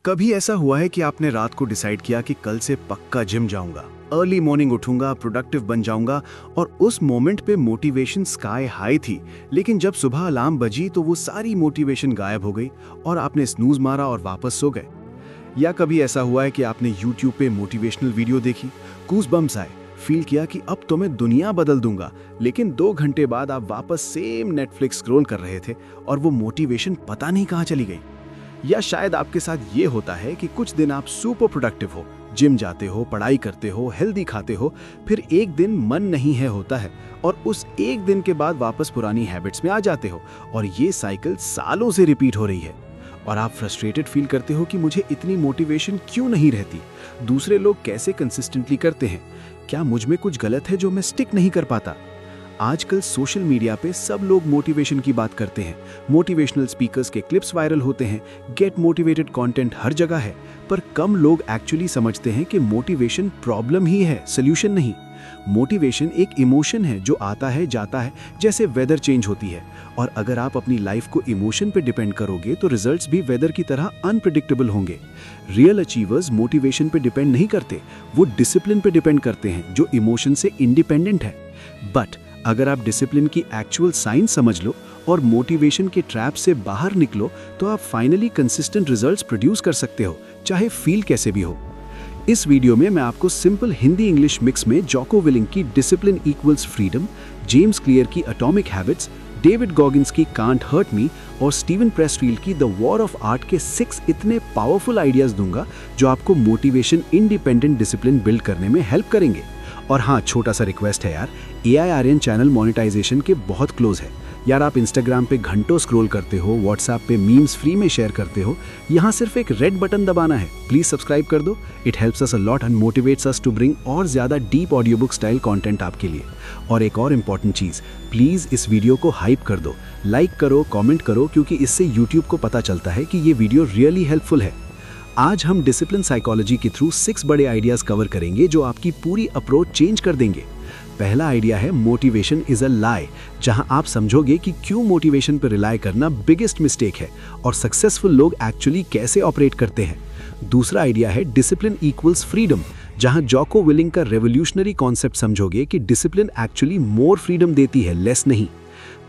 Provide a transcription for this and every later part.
कभी ऐसा हुआ है कि आपने रात को डिसाइड किया कि कल से पक्का जिम जाऊंगा, अर्ली मॉर्निंग उठूंगा, प्रोडक्टिव बन जाऊंगा, और उस मोमेंट पे मोटिवेशन स्काई हाई थी, लेकिन जब सुबह अलार्म बजी तो वो सारी मोटिवेशन गायब हो गई और आपने स्नूज मारा और वापस सो गए। या कभी ऐसा हुआ है कि आपने यूट्यूब पे मोटिवेशनल वीडियो देखी, गूज़बम्प्स आए, फील किया कि अब तो मैं दुनिया बदल दूंगा, लेकिन 2 घंटे बाद आप वापस सेम नेटफ्लिक्स स्क्रॉल कर रहे थे और वो मोटिवेशन पता नहीं कहाँ चली गई। या शायद आपके साथ ये होता है कि कुछ दिन आप सुपर प्रोडक्टिव हो, जिम जाते हो, पढ़ाई करते हो, हेल्दी खाते हो, फिर एक दिन मन नहीं है होता है और उस एक दिन के बाद वापस पुरानी हैबिट्स में आ जाते हो और ये साइकिल सालों से रिपीट हो रही है। और आप फ्रस्ट्रेटेड फील करते हो कि मुझे इतनी मोटिवेशन क्यों नहीं रहती, दूसरे लोग कैसे कंसिस्टेंटली करते हैं, क्या मुझ में कुछ गलत है जो मैं स्टिक नहीं कर पाता। आजकल सोशल मीडिया पे सब लोग मोटिवेशन की बात करते हैं, मोटिवेशनल स्पीकर्स के क्लिप्स वायरल होते हैं, गेट मोटिवेटेड कंटेंट हर जगह है, पर कम लोग एक्चुअली समझते हैं कि मोटिवेशन प्रॉब्लम ही है, सोल्यूशन नहीं। मोटिवेशन एक इमोशन है जो आता है जाता है, जैसे वेदर चेंज होती है, और अगर आप अपनी लाइफ को इमोशन पे डिपेंड करोगे तो रिजल्ट्स भी वेदर की तरह अनप्रेडिक्टेबल होंगे। रियल अचीवर्स मोटिवेशन पे डिपेंड नहीं करते, वो डिसिप्लिन पे डिपेंड करते हैं जो इमोशन से इंडिपेंडेंट है। बट अगर आप डिसिप्लिन की एक्चुअल साइंस समझ लो और मोटिवेशन के ट्रैप से बाहर निकलो तो आप फाइनली कंसिस्टेंट रिजल्ट्स प्रोड्यूस कर सकते हो, चाहे फील कैसे भी हो। इस वीडियो में मैं आपको सिंपल हिंदी इंग्लिश मिक्स में जॉको विलिंग की discipline equals freedom, James clear की एटॉमिक हैबिट्स, डेविड गॉगिन्स की कांट हर्ट मी और स्टीवन प्रेसफील्ड की द वॉर ऑफ आर्ट के 6 इतने पावरफुल आइडियाज दूंगा जो आपको मोटिवेशन इंडिपेंडेंट डिसिप्लिन बिल्ड करने में हेल्प करेंगे। और हाँ, छोटा सा रिक्वेस्ट है यार, AIRN चैनल मोनेटाइजेशन के बहुत क्लोज है यार। आप इंस्टाग्राम पे घंटों स्क्रॉल करते हो, व्हाट्सएप पे मीम्स फ्री में शेयर करते हो, यहाँ सिर्फ एक रेड बटन दबाना है, प्लीज सब्सक्राइब कर दो। It helps us a lot and motivates us to bring और ज्यादा deep audio book style content आपके लिए। और एक और इम्पॉर्टेंट चीज, प्लीज इस वीडियो को हाइप कर दो, लाइक करो, कॉमेंट करो, क्योंकि इससे यूट्यूब को पता चलता है कि ये वीडियो रियली हेल्पफुल है। आज हम डिसिप्लिन साइकोलॉजी के थ्रू 6 बड़े आइडियाज कवर करेंगे जो आपकी पूरी अप्रोच चेंज कर देंगे। पहला आइडिया है मोटिवेशन इज अ लाई, जहां आप समझोगे कि क्यों मोटिवेशन पर रिलाय करना बिगेस्ट मिस्टेक है और सक्सेसफुल लोग एक्चुअली कैसे ऑपरेट करते हैं। दूसरा आइडिया है डिसिप्लिन इक्वल्स फ्रीडम, जहां जॉको विलिंग का रेवोल्यूशनरी कॉन्सेप्ट समझोगे कि डिसिप्लिन एक्चुअली मोर फ्रीडम देती है, लेस नहीं।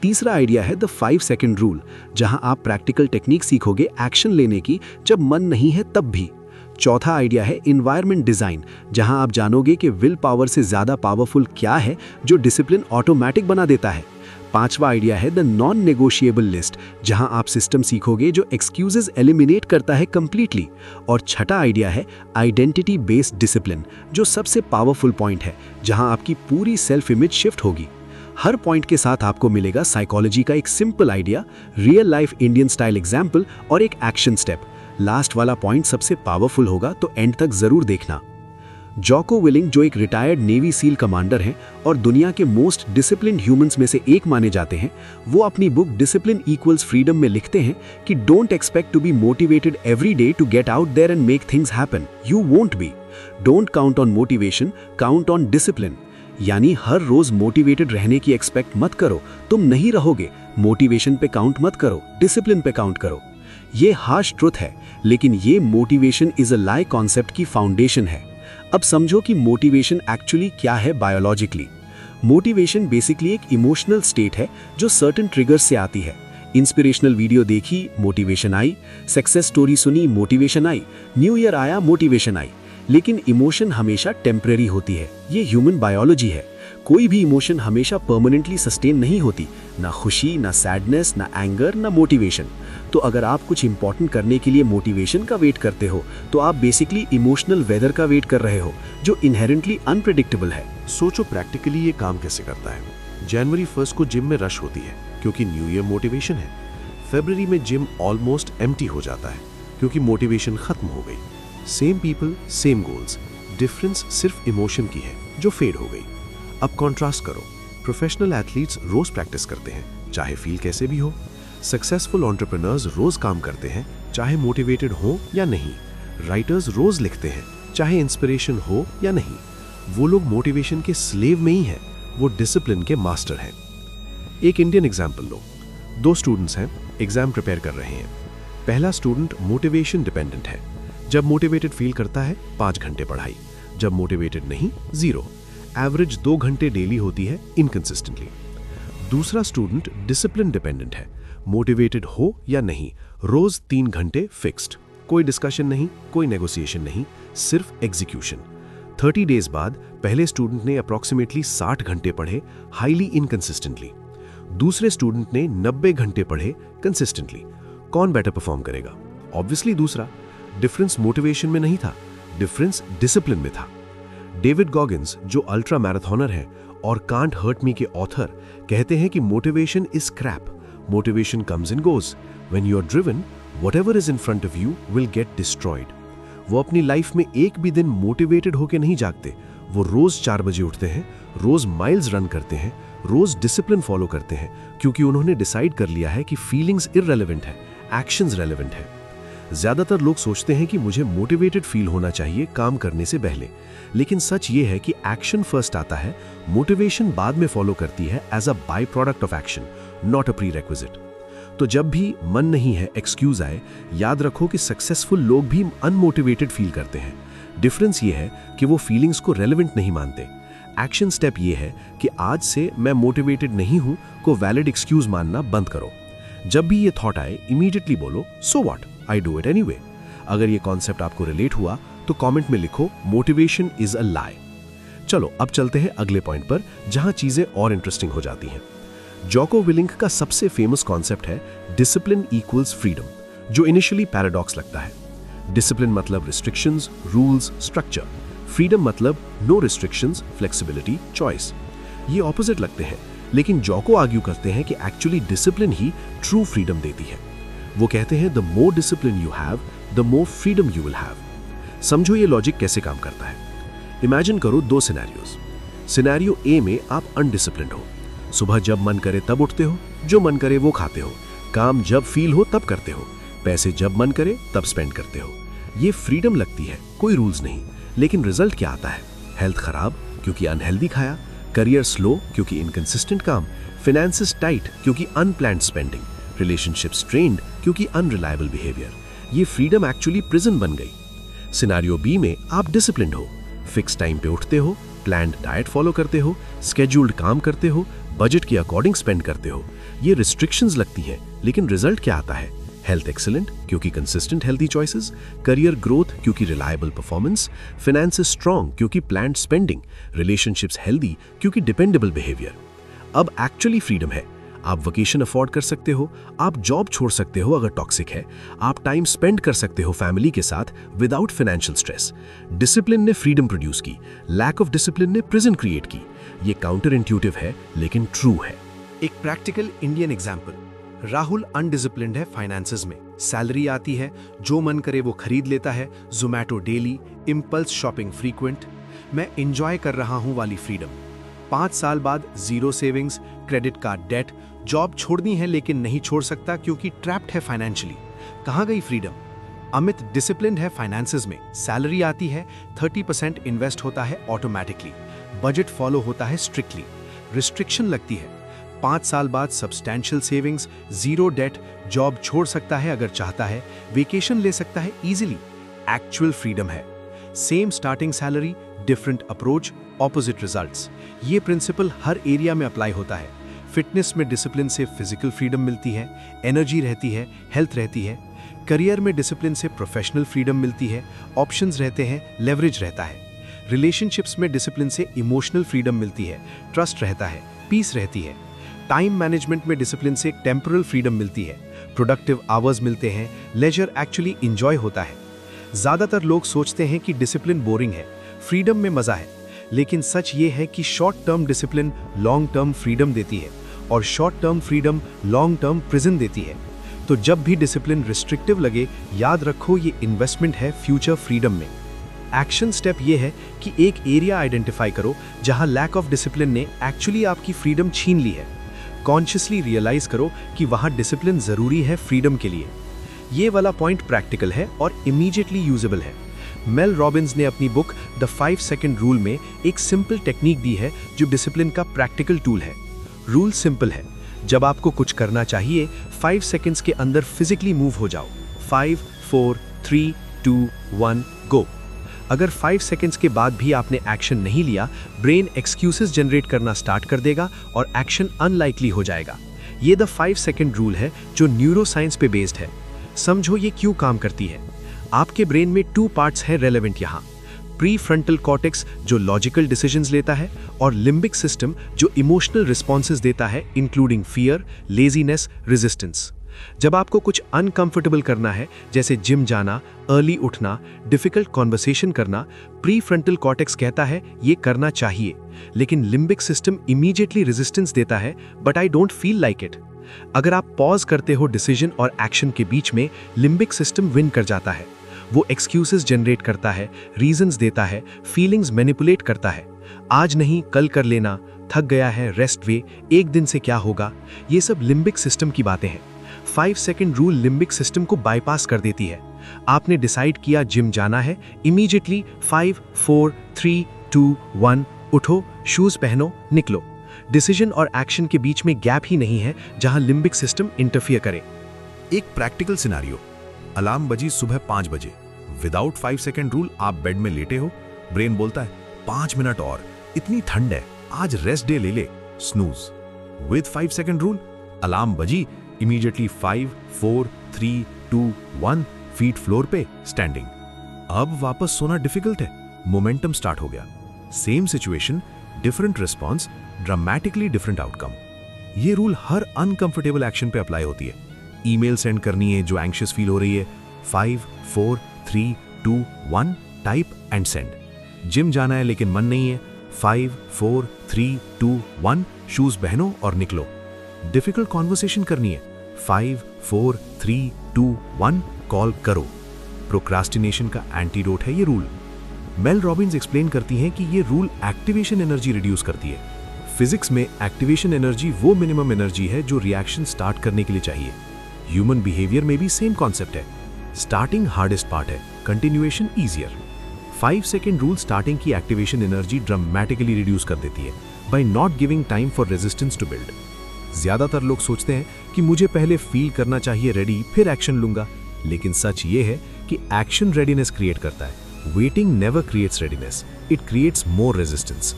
तीसरा आइडिया है द 5 सेकंड रूल, जहां आप प्रैक्टिकल टेक्निक सीखोगे एक्शन लेने की जब मन नहीं है तब भी। चौथा आइडिया है एनवायरनमेंट डिजाइन, जहां आप जानोगे कि विल पावर से ज्यादा पावरफुल क्या है जो डिसिप्लिन ऑटोमेटिक बना देता है। पांचवा आइडिया है द नॉन नेगोशिएबल लिस्ट, जहां आप सिस्टम सीखोगे जो एक्सक्यूजेस एलिमिनेट करता है कंप्लीटली। और छठा आइडिया है आइडेंटिटी बेस्ड डिसिप्लिन, जो सबसे पावरफुल पॉइंट है, जहां आपकी पूरी सेल्फ इमेज शिफ्ट होगी। हर पॉइंट के साथ आपको मिलेगा साइकोलॉजी का एक simple idea, real life Indian style example और एक एक्शन स्टेप। लास्ट वाला पॉइंट सबसे पावरफुल होगा, तो एंड तक जरूर देखना। जॉको विलिंग, जो एक रिटायर्ड नेवी सील कमांडर हैं और दुनिया के मोस्ट डिसिप्लिन्ड ह्यूमंस में से एक माने जाते हैं, वो अपनी बुक डिसिप्लिन इक्वल्स फ्रीडम में लिखते हैं कि don't expect to be motivated every day to get out there and make things happen, you won't be. Don't count on motivation, count on discipline. यानी हर रोज मोटिवेटेड रहने की एक्सपेक्ट मत करो, तुम नहीं रहोगे। मोटिवेशन पे काउंट मत करो, डिसिप्लिन पे काउंट करो। ये हार्श ट्रुथ है, लेकिन ये motivation is a lie concept की फाउंडेशन है। अब समझो कि मोटिवेशन एक्चुअली क्या है बायोलॉजिकली। मोटिवेशन बेसिकली एक इमोशनल स्टेट है जो सर्टेन ट्रिगर्स से आती है। इंस्पिरेशनल वीडियो देखी, मोटिवेशन आई, सक्सेस स्टोरी सुनी, मोटिवेशन आई, न्यू ईयर आया, मोटिवेशन आई। लेकिन इमोशन हमेशा टेम्परेरी होती है, ये ह्यूमन बायोलॉजी है। कोई भी इमोशन हमेशा परमानेंटली सस्टेन नहीं होती, ना खुशी, ना सैडनेस, ना एंगर, ना मोटिवेशन। तो अगर आप कुछ इंपॉर्टेंट करने के लिए मोटिवेशन का वेट करते हो, तो आप बेसिकली इमोशनल वेदर का वेट कर रहे हो, जो इनहेरेंटली अनप्रेडिक्टेबल है। सोचो प्रैक्टिकली ये काम कैसे करता है। जनवरी 1 को जिम में रश होती है क्योंकि न्यू ईयर मोटिवेशन है। फरवरी में जिम ऑलमोस्ट एम्प्टी हो जाता है क्योंकि मोटिवेशन खत्म हो गई। Same people, same goals, difference सिर्फ इमोशन की है जो फेड हो गई। अब कॉन्ट्रास्ट करो, प्रोफेशनल एथलीट्स रोज प्रैक्टिस करते हैं, चाहे फील कैसे भी हो। सक्सेसफुल एंटरप्रेन्योर्स रोज काम करते हैं, चाहे मोटिवेटेड हो या नहीं। राइटर्स रोज लिखते हैं, चाहे इंस्पिरेशन हो या नहीं। वो लोग मोटिवेशन के स्लेव नहीं हैं, वो डिसिप्लिन के मास्टर हैं। एक इंडियन एग्जाम्पल लो। 2 स्टूडेंट्स हैं, एग्जाम प्रिपेयर कर रहे हैं। पहला स्टूडेंट मोटिवेशन डिपेंडेंट है, जब मोटिवेटेड फील करता है 5 घंटे पढ़ाई, जब मोटिवेटेड नहीं 0। एवरेज 2 घंटे डेली होती है इनकंसिस्टेंटली। दूसरा स्टूडेंट डिसिप्लिन डिपेंडेंट है, मोटिवेटेड हो या नहीं रोज 3 घंटे फिक्स्ड, कोई डिस्कशन नहीं, कोई नेगोशिएशन नहीं, सिर्फ एग्जीक्यूशन। 30 डेज बाद पहले स्टूडेंट ने अप्रॉक्सीमेटली 60 घंटे पढ़े हाईली इनकंसिस्टेंटली, दूसरे स्टूडेंट ने 90 घंटे पढ़े कंसिस्टेंटली। कौन बेटर परफॉर्म करेगा? ऑब्वियसली दूसरा। डिफरेंस मोटिवेशन में नहीं था, डिफरेंस डिसिप्लिन में था। डेविड गॉगिन्स, जो अल्ट्रा मैराथनर हैं और कांट हर्ट मी के ऑथर, कहते हैं कि motivation is crap, motivation comes and goes, when you are driven whatever is in front of you will get destroyed. वो अपनी लाइफ में एक भी दिन मोटिवेटेड होकर नहीं जागते, वो रोज 4 बजे उठते हैं, रोज माइल्स रन करते हैं, रोज डिसिप्लिन फॉलो करते हैं, क्योंकि उन्होंने डिसाइड कर लिया है कि फीलिंग्स इररिलेवेंट है, एक्शंस रेलेवेंट है। ज्यादातर लोग सोचते हैं कि मुझे मोटिवेटेड फील होना चाहिए काम करने से पहले, लेकिन सच ये है कि एक्शन फर्स्ट आता है, मोटिवेशन बाद में फॉलो करती है as a by product of action, not a prerequisite. तो जब भी मन नहीं है, एक्सक्यूज आए, याद रखो कि सक्सेसफुल लोग भी अनमोटिवेटेड फील करते हैं। डिफरेंस ये है कि वो फीलिंग्स को रेलेवेंट नहीं मानते। एक्शन स्टेप ये है कि आज से मैं मोटिवेटेड नहीं हूं को वैलिड एक्सक्यूज मानना बंद करो। जब भी ये थॉट आए इमीडिएटली बोलो so what, I do it anyway. अगर ये कॉन्सेप्ट आपको रिलेट हुआ तो कमेंट में लिखो मोटिवेशन इज अ लाई। चलो अब चलते हैं अगले पॉइंट पर, जहां चीजें और इंटरेस्टिंग हो जाती हैं। जॉको विलिंक का सबसे फेमस कॉन्सेप्ट है डिसिप्लिन इक्वल्स फ्रीडम, जो इनिशियली पैराडॉक्स लगता है। डिसिप्लिन मतलब रिस्ट्रिक्शंस, रूल्स, स्ट्रक्चर। फ्रीडम मतलब नो रिस्ट्रिक्शंस, फ्लेक्सिबिलिटी, चॉइस। ये ऑपोजिट लगते हैं, लेकिन जॉको आर्ग्यू करते हैं कि एक्चुअली डिसिप्लिन ही ट्रू फ्रीडम देती है। वो कहते हैं the more discipline you have the more freedom you will have. समझो ये लॉजिक कैसे काम करता है। इमेजिन करो 2 सिनेरियोज। सिनेरियो ए में आप अनडिसिप्लिन्ड हो, सुबह जब मन करे तब उठते हो, जो मन करे वो खाते हो, काम जब फील हो तब करते हो, पैसे जब मन करे तब स्पेंड करते हो। ये फ्रीडम लगती है, कोई रूल्स नहीं, लेकिन रिजल्ट क्या आता है? हेल्थ खराब क्योंकि अनहेल्दी खाया, करियर स्लो क्योंकि इनकंसिस्टेंट काम, फाइनेंसेस टाइट क्योंकि अनप्लान्ड स्पेंडिंग, रिलेशनशिप स्ट्रेन्ड क्योंकि अनरिलायबल बिहेवियर। ये फ्रीडम एक्चुअली प्रिजन बन गई। सिनेरियो बी में आप डिसिप्लिन्ड हो, फिक्स टाइम पे उठते हो, प्लान्ड डाइट फॉलो करते हो, स्केड्यूल्ड काम करते हो, बजट के अकॉर्डिंग स्पेंड करते हो। ये रिस्ट्रिक्शंस लगती हैं, लेकिन रिजल्ट क्या आता है? हेल्थ एक्सीलेंट क्योंकि consistent healthy choices, career growth क्योंकि रिलायबल परफॉर्मेंस, फाइनेंसेस स्ट्रांग क्योंकि प्लान्ड स्पेंडिंग, रिलेशनशिप्स हेल्दी क्योंकि डिपेंडेबल बिहेवियर। अब एक्चुअली फ्रीडम है। आप वेकेशन अफोर्ड कर सकते हो, आप जॉब छोड़ सकते हो अगर टॉक्सिक है, आप टाइम स्पेंड कर सकते हो फैमिली के साथ विदाउट फाइनेंशियल स्ट्रेस। डिसिप्लिन ने फ्रीडम प्रोड्यूस की, लैक ऑफ डिसिप्लिन ने प्रिजन क्रिएट की। ये काउंटर इंट्यूटिव है लेकिन ट्रू है। एक practical Indian example, Rahul undisciplined है फाइनेंसेस में। सैलरी आती है, जो मन करे वो खरीद लेता है, Zomato daily, impulse shopping frequent. मैं एंजॉय कर रहा हूं वाली फ्रीडम। 5 साल बाद 0 savings, credit card debt, job छोड़नी है लेकिन नहीं छोड़ सकता क्योंकि ट्रैप्ड है फाइनेंशियली। कहां गई फ्रीडम? अमित डिसिप्लिन्ड है फाइनेंसेस में। सैलरी आती है, 30% इन्वेस्ट होता है ऑटोमेटिकली, बजट फॉलो होता है स्ट्रिक्टली, रिस्ट्रिक्शन लगती है। 5 साल बाद सब्सटैंशियल सेविंग्स, 0 डेट, जॉब छोड़ सकता है अगर चाहता है, वेकेशन ले सकता है इजीली। एक्चुअल फ्रीडम है। Same starting salary, different approach, opposite results. ये प्रिंसिपल हर एरिया में अप्लाई होता है। फिटनेस में डिसिप्लिन से फिजिकल फ्रीडम मिलती है, एनर्जी रहती है, हेल्थ रहती है। करियर में डिसिप्लिन से प्रोफेशनल फ्रीडम मिलती है, ऑप्शंस रहते हैं, लेवरेज रहता है। रिलेशनशिप्स में डिसिप्लिन से इमोशनल फ्रीडम मिलती है, ट्रस्ट रहता है, पीस रहती है। टाइम मैनेजमेंट में डिसिप्लिन से टेम्पोरल फ्रीडम मिलती है, प्रोडक्टिव आवर्स मिलते हैं, लेजर एक्चुअली इंजॉय होता है। ज्यादातर लोग सोचते हैं कि डिसिप्लिन बोरिंग है, फ्रीडम में मजा है, लेकिन सच ये है कि short term discipline long term freedom देती है और short term freedom long term prison देती है। तो जब भी डिसिप्लिन रिस्ट्रिक्टिव लगे, याद रखो ये इन्वेस्टमेंट है फ्यूचर फ्रीडम में। एक्शन स्टेप ये है कि एक एरिया आइडेंटिफाई करो जहां लैक ऑफ डिसिप्लिन ने एक्चुअली आपकी फ्रीडम छीन ली है। कॉन्शियसली रियलाइज करो कि वहां डिसिप्लिन जरूरी है फ्रीडम के लिए। ये वाला पॉइंट प्रैक्टिकल है और इमीडिएटली यूजेबल है। मेल रॉबिन्स ने अपनी बुक द 5 सेकंड रूल में एक सिंपल टेक्निक दी है जो डिसिप्लिन का प्रैक्टिकल टूल है। रूल सिंपल है, जब आपको कुछ करना चाहिए 5 सेकंड्स के अंदर फिजिकली मूव हो जाओ। 5, 4, 3, 2, 1 गो। अगर 5 सेकंड्स के बाद भी आपने एक्शन नहीं लिया, ब्रेन एक्सक्यूजेस जनरेट करना स्टार्ट कर देगा और एक्शन अनलाइकली हो जाएगा। ये द 5 सेकंड रूल है जो न्यूरोसाइंस पे बेस्ड है। समझो ये क्यों काम करती है। आपके ब्रेन में 2 पार्ट्स हैं रेलेवेंट यहाँ। प्री फ्रंटल कॉर्टेक्स जो लॉजिकल डिसीजंस लेता है और लिम्बिक सिस्टम जो इमोशनल रिस्पॉन्सेज देता है, इंक्लूडिंग फियर, लेजीनेस, रेजिस्टेंस। जब आपको कुछ अनकंफर्टेबल करना है, जैसे जिम जाना, अर्ली उठना, डिफिकल्ट कॉन्वर्सेशन करना, प्री फ्रंटल कॉर्टेक्स कहता है ये करना चाहिए, लेकिन लिम्बिक सिस्टम इमीडिएटली रेजिस्टेंस देता है, but I don't feel like it. अगर आप पॉज करते हो डिसीजन और एक्शन के बीच में, लिम्बिक सिस्टम विन कर जाता है। वो एक्सक्यूजेस जनरेट करता है, रीजंस देता है, फीलिंग्स मैनिपुलेट करता है। आज नहीं, कल कर लेना, थक गया है, रेस्ट वे, एक दिन से क्या होगा, ये सब लिम्बिक सिस्टम की बातें हैं। 5 सेकंड रूल लिम्बिक सिस्टम को बाईपास कर देती है। आपने डिसाइड किया जिम जाना है, इमीडिएटली 5, 4, 3, 2, 1 उठो, शूज पहनो, निकलो। डिसीजन और एक्शन के बीच में गैप ही नहीं है जहां लिम्बिक सिस्टम इंटरफियर करे। एक प्रैक्टिकल सिनेरियो, अलार्म बजी सुबह 5 बजे। विदाउट 5 सेकंड रूल आप बेड में लेटे हो, ब्रेन बोलता है 5 मिनट और, इतनी ठंड है, आज रेस्ट डे ले ले, snooze. With 5 second rule alarm बजी, इमीडिएटली 5, 4, 3, 2, 1 फीट फ्लोर पे स्टैंडिंग। अब वापस सोना डिफिकल्ट है, मोमेंटम स्टार्ट हो गया। Same situation, different response, dramatically different outcome. ये रूल हर अनकंफर्टेबल एक्शन पे अप्लाई होती है। ईमेल सेंड करनी है जो एंग्शियस फील हो रही है, 5, 4, 3, 2, 1 टाइप एंड सेंड। जिम जाना है लेकिन मन नहीं है, 5, 4, 3, 2, 1 शूज पहनो और निकलो। डिफिकल्ट कॉन्वर्सेशन करनी है, 5, 4, 3, 2, 1 कॉल करो। प्रोक्रास्टिनेशन का एंटीडोट है ये रूल। मेल रॉबिन्स एक्सप्लेन करती हैं कि ये रूल एक्टिवेशन एनर्जी रिड्यूस करती है। फिजिक्स में एक्टिवेशन एनर्जी वो मिनिमम एनर्जी है जो रिएक्शन स्टार्ट करने के लिए चाहिए। ह्यूमन बिहेवियर में भी सेम कॉन्सेप्ट है। स्टार्टिंग हार्डेस्ट पार्ट है, continuation easier. 5 second rule starting की एक्टिवेशन एनर्जी ड्रामेटिकली रिड्यूस कर देती है by not giving time for resistance to build. ज्यादातर लोग सोचते हैं कि मुझे पहले फील करना चाहिए रेडी, फिर एक्शन लूंगा, लेकिन सच ये है कि एक्शन रेडीनेस क्रिएट करता है। Waiting never creates readiness, it creates more resistance.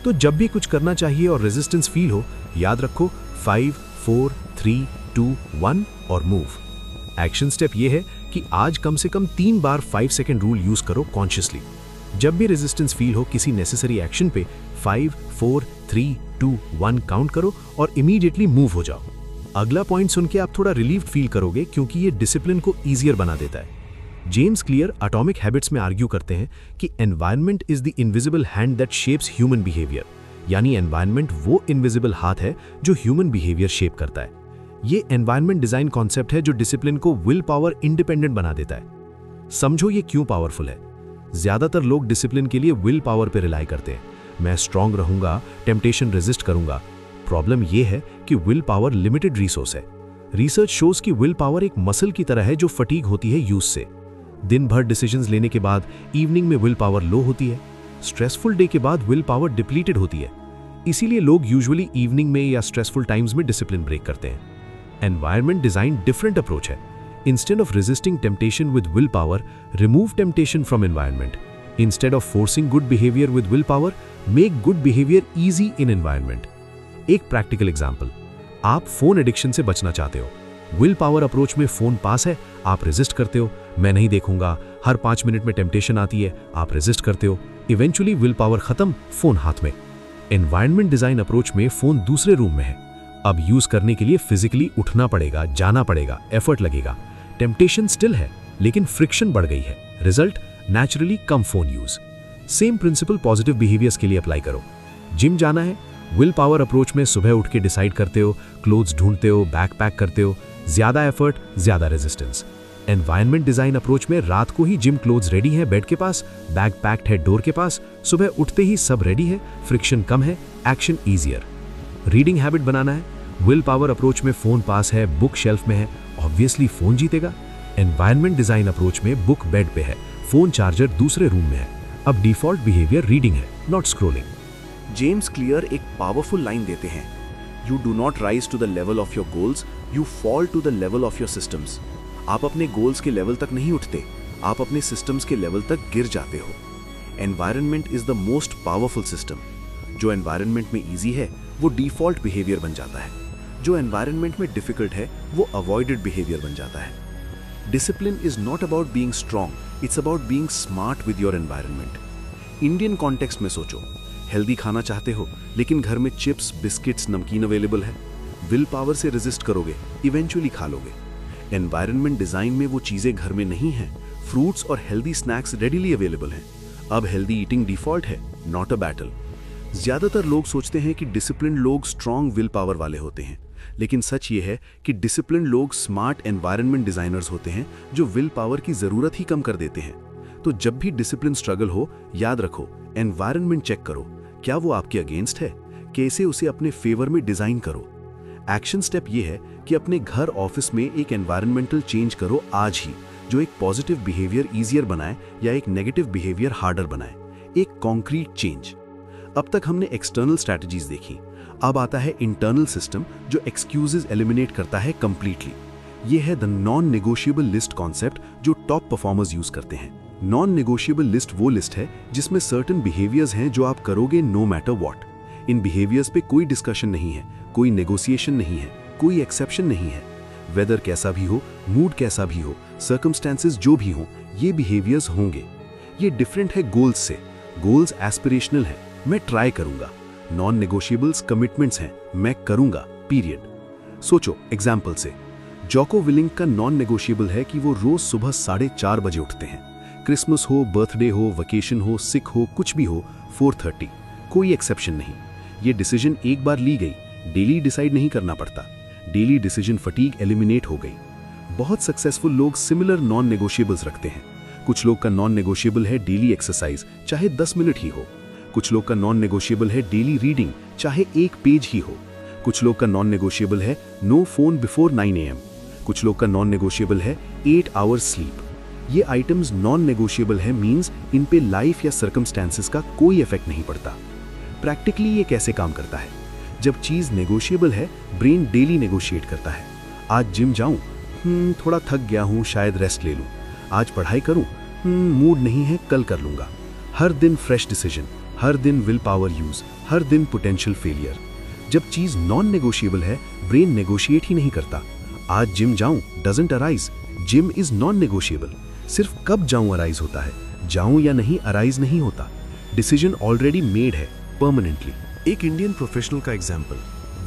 तो जब भी कुछ करना चाहिए और रेजिस्टेंस फील हो, याद रखो 5, 4, 3, 2, 1 और मूव। एक्शन स्टेप ये है कि आज कम से कम 3 बार 5 सेकेंड रूल यूज करो कॉन्शियसली। जब भी रेजिस्टेंस फील हो किसी नेसेसरी एक्शन पे, 5, 4, 3, 2, 1 काउंट करो और इमीडिएटली मूव हो जाओ। अगला पॉइंट सुन के आप थोड़ा रिलीव्ड फील करोगे क्योंकि ये डिसिप्लिन को ईजियर बना देता है। जेम्स क्लियर एटॉमिक हैबिट्स में आर्ग्यू करते हैं कि environment is the invisible hand that shapes human behaviour, यानी एनवायरनमेंट वो इनविजिबल हाथ है जो ह्यूमन बिहेवियर शेप करता है। ये एनवायरनमेंट डिजाइन कॉन्सेप्ट है जो डिसिप्लिन को विल पावर इंडिपेंडेंट बना देता है। समझो ये क्यों पावरफुल है। ज्यादातर लोग डिसिप्लिन के लिए विल पावर पे रिलाई करते हैं। मैं स्ट्रांग रहूंगा, टेम्पटेशन रेजिस्ट करूंगा। प्रॉब्लम ये है कि विल पावर लिमिटेड रिसोर्स है। रिसर्च शोज कि विल पावर एक मसल की तरह है जो फटीग होती है यूज से। दिन भर डिसीजंस लेने के बाद इवनिंग में विल पावर लो होती है। स्ट्रेसफुल डे के बाद विल पावर डिप्लीटेड होती है। इसीलिए लोग यूजुअली इवनिंग में या स्ट्रेसफुल टाइम्स में डिसिप्लिन ब्रेक करते हैं। एनवायरनमेंट डिजाइन डिफरेंट अप्रोच है। Instead of resisting temptation with will power, remove temptation from environment. Instead of forcing good behaviour with will power, make good behaviour easy in environment. एक practical example, आप phone addiction से बचना चाहते हो। Will power approach में phone पास है, आप रेजिस्ट करते हो, मैं नहीं देखूंगा। हर 5 मिनट में टेम्पटेशन आती है, आप रेजिस्ट करते हो। इवेंचुअली विल पावर खत्म, फोन हाथ में। एनवायरनमेंट डिजाइन अप्रोच में फोन दूसरे रूम में है। अब यूज करने के लिए फिजिकली उठना पड़ेगा, जाना पड़ेगा, एफर्ट लगेगा। टेम्पटेशन स्टिल है लेकिन फ्रिक्शन बढ़ गई है। रिजल्ट नेचुरली कम phone use. Same principle positive behaviours के लिए अप्लाई करो। जिम जाना है, विल पावर अप्रोच में सुबह उठ के डिसाइड करते हो, क्लोथ्स ढूंढते हो, बैग पैक करते हो, ज्यादा एफर्ट, ज्यादा रेजिस्टेंस। एनवायरनमेंट डिजाइन अप्रोच में रात को ही जिम क्लोथ्स रेडी है बेड के पास, बैग पैक्ड है डोर के पास, सुबह उठते ही सब रेडी है, फ्रिक्शन कम है, एक्शन ईजियर। रीडिंग हैबिट बनाना है, विल पावर अप्रोच में फोन पास है, बुक शेल्फ में है, ऑब्वियसली फोन जीतेगा। एनवायरनमेंट डिजाइन अप्रोच में बुक बेड पे है, फोन चार्जर दूसरे रूम में है। अब डिफॉल्ट बिहेवियर रीडिंग है, नॉट स्क्रोलिंग। जेम्स क्लियर एक पावरफुल लाइन देते हैं, you do not rise to the level of your goals, you fall to the level of your systems. आप अपने गोल्स के लेवल तक नहीं उठते, आप अपने सिस्टम्स के लेवल तक गिर जाते हो। Environment is the most powerful system. जो एनवायरनमेंट में इजी है वो डिफॉल्ट बिहेवियर बन जाता है, जो एनवायरनमेंट में डिफिकल्ट है वो अवॉइडेड बिहेवियर बन जाता है। Discipline is not about being strong, it's about being smart with your environment. Indian context में सोचो, हेल्दी खाना चाहते हो लेकिन घर में चिप्स, बिस्किट्स, नमकीन अवेलेबल है। विल पावर से रेजिस्ट करोगे, इवेंचुअली खा लोगे। एनवायरनमेंट डिजाइन में वो चीजें घर में नहीं है, फ्रूट्स और हेल्दी स्नैक्स रेडिली अवेलेबल हैं। अब हेल्दी ईटिंग डिफॉल्ट है, नॉट अ बैटल। ज्यादातर लोग सोचते हैं कि डिसिप्लिन लोग स्ट्रांग विल पावर वाले होते हैं, लेकिन सच ये है कि डिसिप्लिन लोग स्मार्ट एनवायरनमेंट डिजाइनर्स होते हैं जो विल पावर की जरूरत ही कम कर देते हैं। तो जब भी डिसिप्लिन स्ट्रगल हो, याद रखो, एनवायरनमेंट चेक करो, क्या वो आपके अगेंस्ट है, कैसे उसे अपने फेवर में डिजाइन करो। एक्शन स्टेप ये है कि अपने घर, ऑफिस में एक एनवायरनमेंटल चेंज करो आज ही, जो एक पॉजिटिव बिहेवियर ईजियर बनाए या एक नेगेटिव बिहेवियर हार्डर बनाए, एक कॉन्क्रीट चेंज। अब तक हमने एक्सटर्नल स्ट्रैटेजीज देखी, अब आता है इंटरनल सिस्टम जो एक्सक्यूजेज एलिमिनेट करता है कंप्लीटली। ये है the non negotiable list concept जो टॉप परफॉर्मर्स यूज करते हैं। नॉन नेगोशिएबल लिस्ट वो लिस्ट है जिसमें सर्टेन बिहेवियर्स हैं जो आप करोगे नो मैटर व्हाट। इन बिहेवियर्स पे कोई डिस्कशन नहीं है, कोई नेगोशिएशन नहीं है, कोई एक्सेप्शन नहीं है। वेदर कैसा भी हो, मूड कैसा भी हो, सर्कमस्टेंसेस जो भी हो, ये बिहेवियर्स होंगे। ये डिफरेंट है गोल्स से। गोल्स एस्पिरेशनल है, मैं ट्राई करूंगा। नॉन नेगोशिएबल्स कमिटमेंट्स हैं, मैं करूंगा, पीरियड। सोचो एग्जाम्पल से, जोको विलिंग का नॉन नेगोशिएबल है कि वो रोज सुबह 4:30 बजे उठते हैं। क्रिसमस हो, बर्थडे हो, वेकेशन हो, सिक हो, कुछ भी हो, 4:30, कोई एक्सेप्शन नहीं। ये डिसीजन एक बार ली गई, डेली डिसाइड नहीं करना पड़ता। डेली डिसीजन फटीग एलिमिनेट हो गई। बहुत सक्सेसफुल लोग सिमिलर नॉन नेगोशिएबल्स रखते हैं। कुछ लोग का नॉन नेगोशिएबल है डेली एक्सरसाइज, चाहे 10 मिनट ही हो। कुछ लोग का नॉन नेगोशिएबल है डेली रीडिंग, चाहे 1 पेज ही हो। कुछ लोग का नॉन नेगोशिएबल है नो फोन बिफोर 9 AM। कुछ लोग का नॉन नेगोशिएबल है 8 आवर्स स्लीप। ये आइटम्स नॉन नेगोशिएबल है मींस इन पे लाइफ या सर्कमस्टेंसेस का कोई इफेक्ट नहीं पड़ता। प्रैक्टिकली ये कैसे काम करता है? जब चीज नेगोशिएबल है, ब्रेन डेली नेगोशिएट करता है। आज जिम जाऊं, थोड़ा थक गया हूं, शायद रेस्ट ले लूं। आज पढ़ाई करूं, मूड नहीं है, कल कर लूंगा। हर दिन फ्रेश डिसीजन, हर दिन विल पावर यूज, हर दिन पोटेंशियल फेलियर। जब चीज नॉन नेगोशिएबल है, ब्रेन नेगोशिएट ही नहीं करता। आज जिम जाऊं doesn't arise, gym is non negotiable. सिर्फ कब जाऊं अराइज होता है, जाऊं या नहीं अराइज नहीं होता। डिसीजन ऑलरेडी मेड है, परमानेंटली। एक इंडियन प्रोफेशनल का एग्जाम्पल,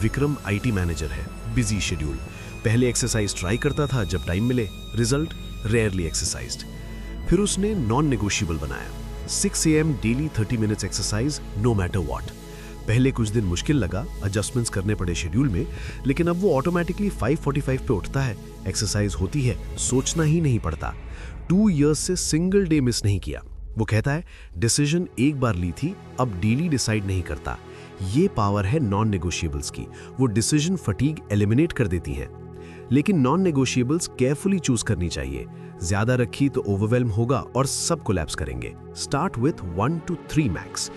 विक्रम IT मैनेजर है, बिजी शेड्यूल। पहले एक्सरसाइज ट्राई करता था जब टाइम मिले, रिजल्ट रेयरली एक्सरसाइज्ड। फिर उसने नॉन नेगोशिएबल बनाया, 6 AM daily 30 minutes exercise no matter what. पहले कुछ दिन मुश्किल लगा, एडजस्टमेंट्स करने पड़े शेड्यूल में, लेकिन अब वो ऑटोमेटिकली 5:45 पे उठता है, एक्सरसाइज होती है, सोचना ही नहीं पड़ता। 2 इयर्स से सिंगल डे मिस नहीं किया। वो कहता है डिसीजन एक बार ली थी, अब डेली डिसाइड नहीं करता। ये पावर है नॉन नेगोशिएबल्स की, वो डिसीजन फटीग एलिमिनेट कर देती हैं। लेकिन नॉन नेगोशिएबल्स केयरफुली चूज करनी चाहिए। ज्यादा रखी तो ओवरवेल्म होगा और सब कोलैप्स करेंगे। Start with 1 to 3 max.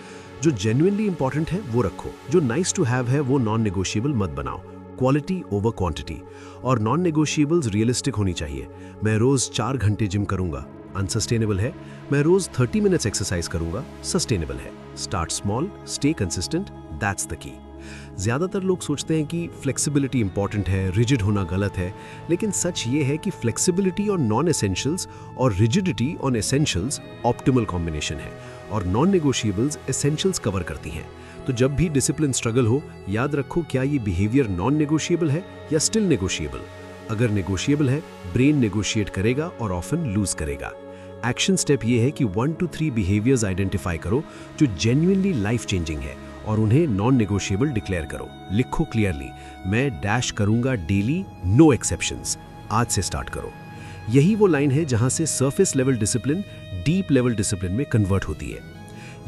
जो जेन्युइनली इंपॉर्टेंट है वो रखो, जो नाइस टू हैव है वो नॉन नेगोशिएबल मत बनाओ। Quality over quantity. और नॉन नेगोशिएबल्स रियलिस्टिक होनी चाहिए। मैं रोज 4 घंटे जिम करूंगा, अनसस्टेनेबल है। मैं रोज 30 मिनट्स एक्सरसाइज करूंगा, सस्टेनेबल है। Start small, stay consistent, that's the key. ज्यादातर लोग सोचते हैं कि फ्लेक्सिबिलिटी इंपॉर्टेंट है, रिजिड होना गलत है, लेकिन सच ये है कि फ्लेक्सिबिलिटी ऑन नॉन एसेंशियल्स और rigidity on essentials optimal combination है, और नॉन नेगोशिएबल्स एसेंशियल्स कवर करती हैं। तो जब भी डिसिप्लिन स्ट्रगल हो, याद रखो क्या ये बिहेवियर नॉन नेगोशिएबल है या स्टिल नेगोशिएबल। अगर नेगोशिएबल है, ब्रेन नेगोशिएट करेगा और ऑफन लूज करेगा। एक्शन स्टेप ये है कि 1 to 3 बिहेवियर्स आइडेंटिफाई करो जो जेन्युइनली लाइफ चेंजिंग है, और उन्हें नॉन नेगोशिएबल डिक्लेयर करो। लिखो क्लियरली, मैं डैश करूंगा डेली, नो एक्सेप्शंस। आज से स्टार्ट करो। यही वो लाइन है जहां से surface level discipline deep level discipline में कन्वर्ट होती है।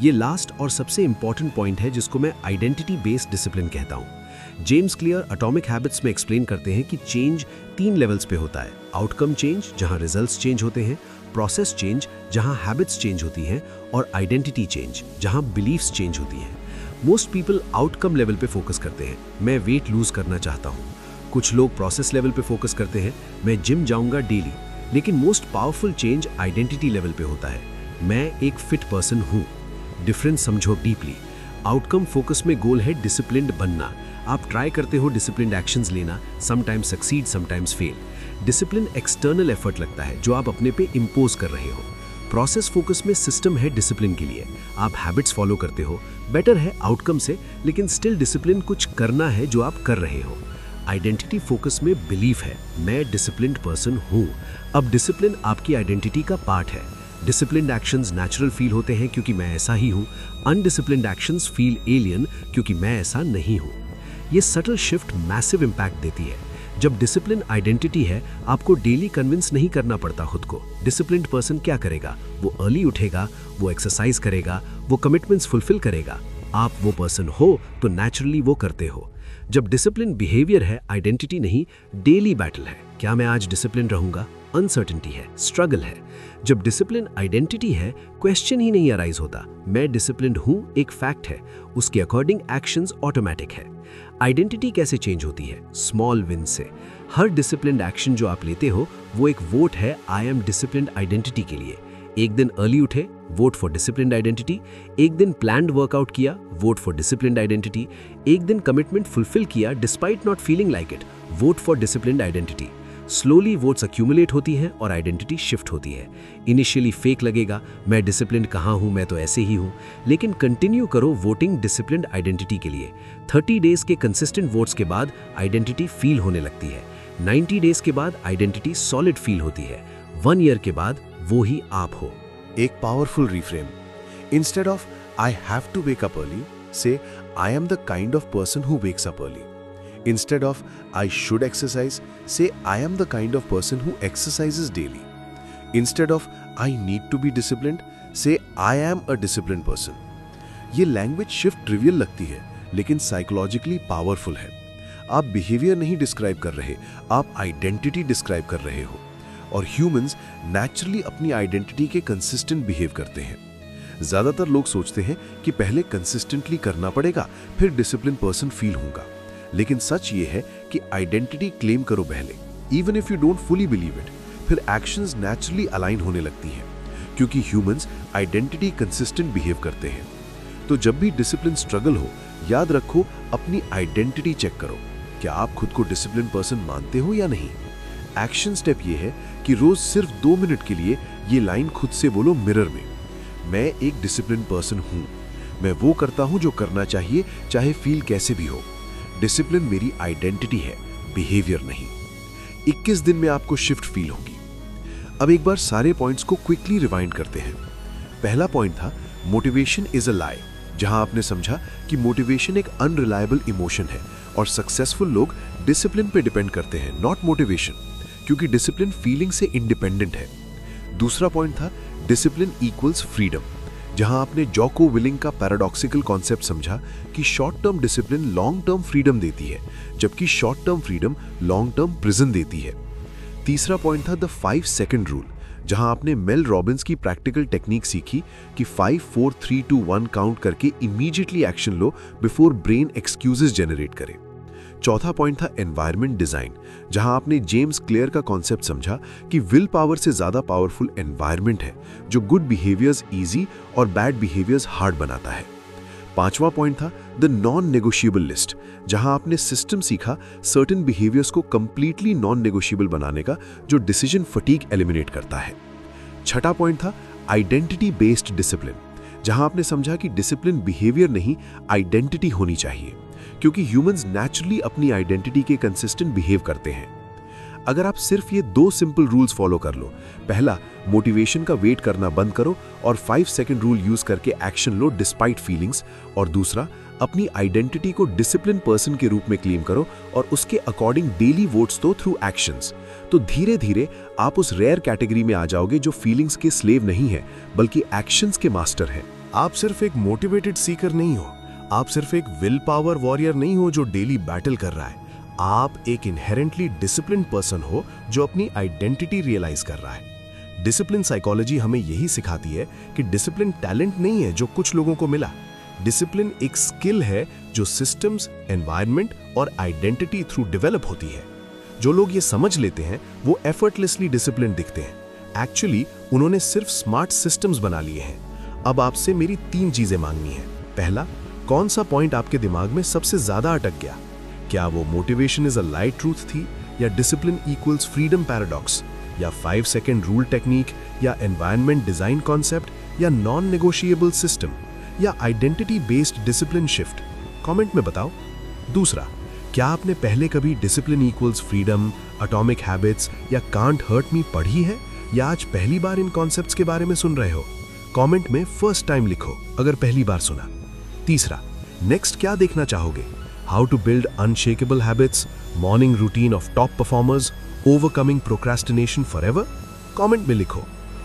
ये लास्ट और सबसे इंपॉर्टेंट पॉइंट है जिसको मैं आइडेंटिटी बेस्ड डिसिप्लिन कहता हूं। जेम्स क्लियर एटॉमिक हैबिट्स में एक्सप्लेन करते हैं कि चेंज 3 लेवल्स पे होता है। आउटकम चेंज, जहां रिजल्ट्स चेंज होते हैं, प्रोसेस चेंज, जहां हैबिट्स चेंज होती हैं, और आइडेंटिटी चेंज, जहां बिलीफ्स चेंज होती हैं। मोस्ट पीपल आउटकम लेवल पे फोकस करते हैं, मैं वेट लूज करना चाहता हूँ। कुछ लोग प्रोसेस लेवल पे फोकस करते हैं, मैं जिम जाऊंगा डेली। लेकिन most powerful change identity level पे होता है। मैं एक फिट पर्सन हूँ। डिफरेंस समझो डीपली। आउटकम फोकस में गोल है डिसिप्लिन्ड बनना। आप ट्राई करते हो डिसिप्लिन्ड एक्शंस लेना, sometimes succeed sometimes fail. Discipline external effort लगता है जो आप अपने पे इम्पोज कर रहे हो। प्रोसेस फोकस में सिस्टम है डिसिप्लिन के लिए, आप हैबिट्स फॉलो करते हो, बेटर है आउटकम से, लेकिन स्टिल डिसिप्लिन कुछ करना है जो आप कर रहे हो। आइडेंटिटी फोकस में बिलीफ है, मैं डिसिप्लिन्ड पर्सन हूँ। अब डिसिप्लिन आपकी आइडेंटिटी का पार्ट है। डिसिप्लिन्ड एक्शंस नेचुरल फील होते हैं क्योंकि मैं ऐसा ही हूँ। अनडिसिप्लिन्ड एक्शंस फील एलियन क्योंकि मैं ऐसा नहीं हूँ। ये सटल शिफ्ट मैसिव इम्पैक्ट देती है। जब डिसिप्लिन आइडेंटिटी है, आपको डेली कन्विंस नहीं करना पड़ता खुद को। डिसिप्लिन्ड पर्सन क्या करेगा? वो अर्ली उठेगा, वो एक्सरसाइज करेगा, वो कमिटमेंट्स फुलफिल करेगा। आप वो पर्सन हो तो नेचुरली वो करते हो। जब डिसिप्लिन बिहेवियर है, आइडेंटिटी नहीं, डेली बैटल है। क्या मैं आज डिसिप्लिन रहूंगा? अनसर्टेनिटी है, स्ट्रगल है। जब डिसिप्लिन आइडेंटिटी है, क्वेश्चन ही नहीं अराइज होता। मैं डिसिप्लिन्ड हूं एक फैक्ट है, उसके अकॉर्डिंग एक्शंस ऑटोमेटिक है। आइडेंटिटी कैसे चेंज होती है? स्मॉल विन से। हर डिसिप्लिन्ड एक्शन जो आप लेते हो वो एक वोट है आई एम डिसिप्लिन्ड आइडेंटिटी के लिए। एक दिन अर्ली उठे, वोट फॉर डिसिप्लिन्ड आइडेंटिटी। एक दिन प्लान्ड वर्कआउट किया, वोट फॉर डिसिप्लिन्ड आइडेंटिटी। एक दिन कमिटमेंट फुलफिल किया despite not feeling like it, vote for disciplined identity. Slowly votes accumulate होती हैं और आइडेंटिटी शिफ्ट होती है। इनिशियली फेक लगेगा, मैं डिसिप्लिन्ड कहाँ हूँ, मैं तो ऐसे ही हूँ, लेकिन कंटिन्यू करो वोटिंग डिसिप्लिन्ड आइडेंटिटी के लिए। 30 डेज के कंसिस्टेंट वोट्स के बाद आइडेंटिटी फील होने लगती है। 90 डेज के बाद आइडेंटिटी सॉलिड फील होती है। 1 ईयर के बाद वो ही आप हो। एक powerful reframe. Instead of I have to wake up early, say I am the kind of person who wakes up early. Instead of I should exercise, say I am the kind of person who exercises daily. Instead of I need to be disciplined, say I am a disciplined person. ये language shift trivial लगती है, लेकिन psychologically powerful है। आप behaviour नहीं describe कर रहे, आप आइडेंटिटी डिस्क्राइब कर रहे हो। और ह्यूमंस नेचुरली अपनी आइडेंटिटी के कंसिस्टेंट बिहेव करते हैं। ज्यादातर लोग सोचते हैं कि पहले कंसिस्टेंटली करना पड़ेगा, फिर डिसिप्लिन पर्सन फील होगा। लेकिन सच ये है कि आइडेंटिटी क्लेम करो पहले, even if you don't fully believe it, फिर एक्शंस नेचुरली अलाइन होने लगती हैं, क्योंकि ह्यूमंस आइडेंटिटी कंसिस्टेंट बिहेव करते हैं। तो जब भी डिसिप्लिन स्ट्रगल हो, याद रखो अपनी आइडेंटिटी चेक करो। क्या आप खुद को डिसिप्लिन पर्सन मानते हो या नहीं? एक्शन स्टेप ये है कि रोज सिर्फ 2 मिनट के लिए ये लाइन खुद से बोलो मिरर में, मैं एक डिसिप्लिन पर्सन हूं, मैं वो करता हूं जो करना चाहिए, चाहे फील कैसे भी हो। डिसिप्लिन मेरी आइडेंटिटी है, बिहेवियर नहीं। 21 दिन में आपको शिफ्ट फील होगी। अब एक बार सारे पॉइंट्स को क्विकली रिवाइंड करते हैं। पहला पॉइंट था मोटिवेशन इज अ लाई, जहां आपने समझा कि मोटिवेशन एक अनरिलायबल इमोशन है और सक्सेसफुल लोग डिसिप्लिन पे डिपेंड करते हैं, नॉट मोटिवेशन, क्योंकि डिसिप्लिन फीलिंग से इंडिपेंडेंट है। दूसरा पॉइंट था डिसिप्लिन इक्वल्स फ्रीडम, जहां आपने जॉको विलिंग का पैराडॉक्सिकल कॉन्सेप्ट समझा कि short term discipline long term freedom देती है, जबकि short term freedom long term prison देती है। तीसरा पॉइंट था द 5 सेकंड रूल, जहां आपने मेल रॉबिन्स की प्रैक्टिकल टेक्निक सीखी कि 5 4 3 2 1 काउंट करके इमीडिएटली एक्शन लो बिफोर ब्रेन एक्सक्यूजेस जनरेट करे। चौथा पॉइंट था एनवायरनमेंट डिजाइन, जहां आपने जेम्स क्लियर का कॉन्सेप्ट समझा कि विल पावर से ज्यादा पावरफुल एनवायरनमेंट है जो गुड बिहेवियर्स इजी और बैड बिहेवियर्स हार्ड बनाता है। पांचवा पॉइंट था द नॉन नेगोशिएबल लिस्ट, जहां आपने सिस्टम सीखा सर्टेन बिहेवियर्स को कंप्लीटली नॉन नेगोशिएबल बनाने का, जो डिसीजन फटीग एलिमिनेट करता है। छठा पॉइंट था आइडेंटिटी बेस्ड डिसिप्लिन, जहां आपने समझा कि डिसिप्लिन बिहेवियर नहीं, आइडेंटिटी होनी चाहिए, क्योंकि ह्यूमंस नेचुरली अपनी आइडेंटिटी के कंसिस्टेंट बिहेव करते हैं। अगर आप सिर्फ ये 2 सिंपल रूल्स फॉलो कर लो, पहला मोटिवेशन का वेट करना बंद करो और 5 सेकंड रूल यूज करके एक्शन लो डिस्पाइट फीलिंग्स, और दूसरा अपनी आइडेंटिटी को डिसिप्लिन पर्सन के रूप में क्लेम करो और उसके अकॉर्डिंग डेली वोट्स दो थ्रू एक्शंस, तो धीरे धीरे आप उस रेयर कैटेगरी में आ जाओगे जो फीलिंग्स के स्लेव नहीं है बल्कि एक्शंस के मास्टर हैं। आप सिर्फ एक मोटिवेटेड सीकर नहीं हो, आप सिर्फ एक विल पावर वॉरियर नहीं हो जो डेली बैटल कर रहा है, आप एक इनहेरेंटली डिसिप्लिन्ड पर्सन हो जो अपनी आइडेंटिटी रियलाइज कर रहा है। डिसिप्लिन साइकोलॉजी हमें यही सिखाती है कि डिसिप्लिन टैलेंट नहीं है जो कुछ लोगों को मिला, डिसिप्लिन एक स्किल है जो सिस्टम्स, एनवायरनमेंट और आइडेंटिटी थ्रू डेवलप होती है। जो लोग ये समझ लेते हैं वो एफर्टलेसली डिसिप्लिन दिखते हैं। एक्चुअली उन्होंने सिर्फ स्मार्ट सिस्टम्स बना लिए हैं। अब आपसे मेरी 3 चीजें मांगनी है। पहला, कौन सा पॉइंट आपके दिमाग में सबसे ज्यादा अटक गया? क्या वो motivation is a light truth थी, या डिसिप्लिन इक्वल्स फ्रीडम पैराडॉक्स, या 5 सेकेंड रूल टेक्निक, या एनवायरनमेंट डिजाइन कॉन्सेप्ट, या नॉन नेगोशिएबल सिस्टम, या identity based discipline shift? Comment में बताओ। दूसरा, क्या आपने पहले कभी discipline equals freedom, atomic habits या कांट हर्ट मी पढ़ी है, या आज पहली बार इन कॉन्सेप्ट्स के बारे में सुन रहे हो? कमेंट में फर्स्ट टाइम लिखो अगर पहली बार सुना। तीसरा, नेक्स्ट क्या देखना चाहोगे? How to build unshakeable habits, morning routine of top performers, overcoming procrastination forever? Comment में लिखो।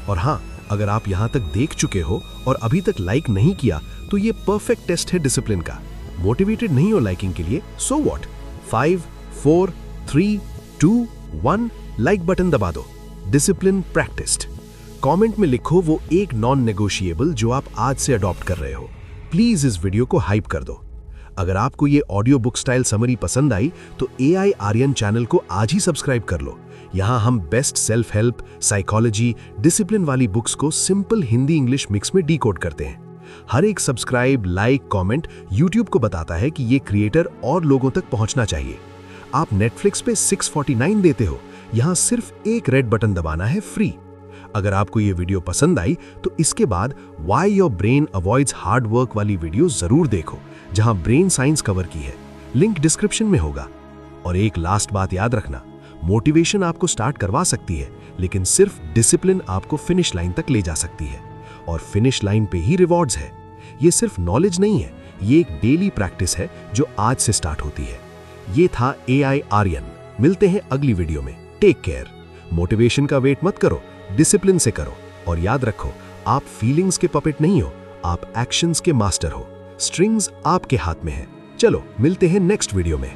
और हाँ, अगर आप यहां तक देख चुके हो और अभी तक लाइक नहीं किया तो ये परफेक्ट टेस्ट है डिसिप्लिन का। मोटिवेटेड नहीं हो लाइकिंग के लिए? So what? 5, 4, 3, 2, 1 लाइक बटन दबा दो। Discipline practised. कमेंट में लिखो वो एक नॉन नेगोशिएबल जो आप आज से अडॉप्ट कर रहे हो। प्लीज इस वीडियो को हाइप कर दो। अगर आपको ये ऑडियो बुक स्टाइल समरी पसंद आई तो AI आर्यन चैनल को आज ही सब्सक्राइब कर लो। यहाँ हम best self help, psychology, discipline वाली बुक्स को सिंपल हिंदी इंग्लिश मिक्स में डीकोड करते हैं। हर एक सब्सक्राइब, लाइक, कमेंट YouTube को बताता है कि ये क्रिएटर और लोगों तक पहुंचना चाहिए। आप नेटफ्लिक्स पे 649 देते हो, यहाँ सिर्फ एक रेड बटन दबाना है फ्री। अगर आपको ये वीडियो पसंद आई तो इसके बाद why your brain avoids hard work वाली वीडियो जरूर देखो, जहां ब्रेन साइंस कवर की है। लिंक डिस्क्रिप्शन में होगा। और एक लास्ट बात याद रखना, मोटिवेशन आपको स्टार्ट करवा सकती है, लेकिन सिर्फ डिसिप्लिन आपको फिनिश लाइन तक ले जा सकती है। और फिनिश लाइन पे ही रिवॉर्ड्स है। ये सिर्फ नॉलेज नहीं है, ये एक डेली प्रैक्टिस है जो आज से स्टार्ट होती है। ये था AI आर्यन। मिलते हैं अगली वीडियो में। Take care. मोटिवेशन का वेट मत करो, डिसिप्लिन से करो। और याद रखो, आप फीलिंग्स के पपेट नहीं हो, आप एक्शंस के मास्टर हो। स्ट्रिंग्स आपके हाथ में है। चलो मिलते हैं नेक्स्ट वीडियो में।